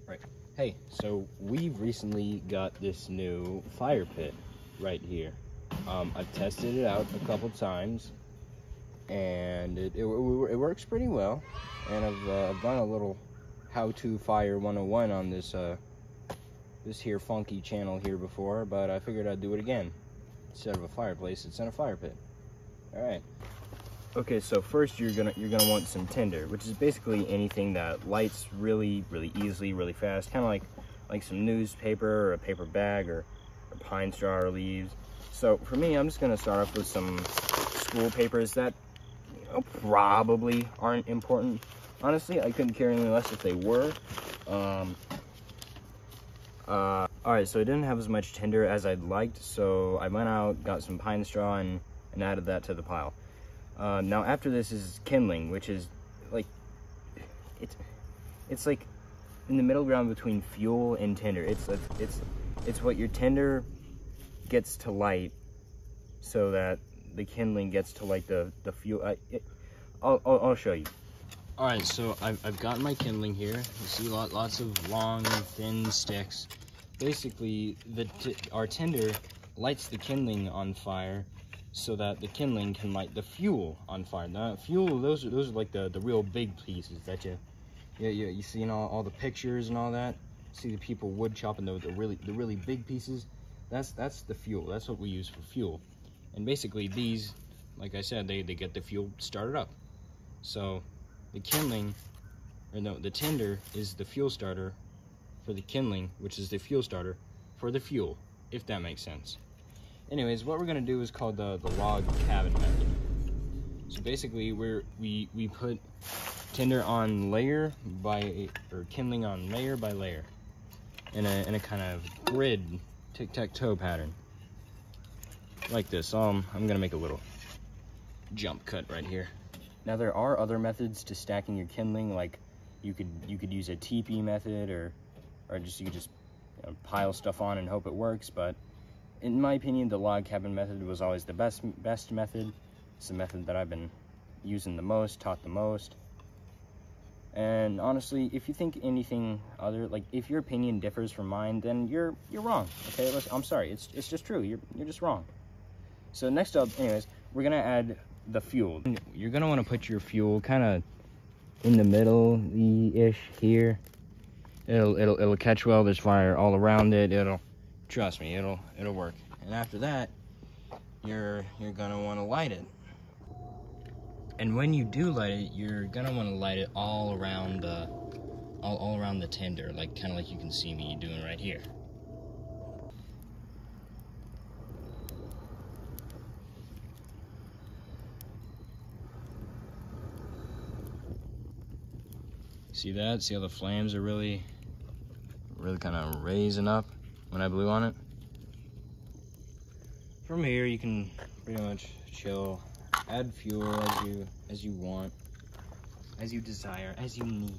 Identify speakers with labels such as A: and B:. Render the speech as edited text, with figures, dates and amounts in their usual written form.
A: Right. Hey, so we've recently got this new fire pit right here. I've tested it out a couple times, and it works pretty well. And I've done a little how-to fire 101 on this this here funky channel here before, but I figured I'd do it again. Instead of a fireplace, it's in a fire pit. All right. Okay, so first you're gonna want some tinder, which is basically anything that lights really easily, really fast, kind of like some newspaper or a paper bag or pine straw or leaves. So for me, I'm just gonna start off with some school papers that probably aren't important. Honestly, I couldn't care any less if they were. All right, so I didn't have as much tinder as I'd liked, so I went out, got some pine straw, and added that to the pile. Now after this is kindling, which is like, it's like in the middle ground between fuel and tinder. It's what your tinder gets to light, so that the kindling gets to light the fuel. I'll show you. All right, so I've got my kindling here. You see lots of long, thin sticks. Basically, our tinder lights the kindling on fire, so that the kindling can light the fuel on fire. Now, fuel, those are like the real big pieces that you see in all the pictures and all that. See the people wood chopping the really big pieces. That's the fuel. That's what we use for fuel. And basically these, like I said, they get the fuel started up. So the kindling, or no, the tinder is the fuel starter for the kindling, which is the fuel starter for the fuel, if that makes sense. Anyways, what we're gonna do is called the log cabin method. So basically, we put tinder on layer by, or kindling on layer by layer, in a kind of grid tic-tac-toe pattern, like this. I'm gonna make a little jump cut right here. Now there are other methods to stacking your kindling, like you could use a teepee method, or you could just pile stuff on and hope it works, but in my opinion, the log cabin method was always the best method. It's the method that I've been using the most, taught the most. And honestly, if you think anything other, like if your opinion differs from mine, then you're wrong. Okay, I'm sorry. It's just true. You're just wrong. So next up, anyways, we're gonna add the fuel. You're gonna want to put your fuel kind of in the middle-ish here. It'll catch well. There's fire all around it. Trust me, it'll work. And after that, you're gonna want to light it. And when you do light it, you're gonna want to light it all around the tinder, kind of like you can see me doing right here. See that? See how the flames are really kind of raising up when I blew on it? From here, you can pretty much chill, add fuel as you want, as you desire, as you need.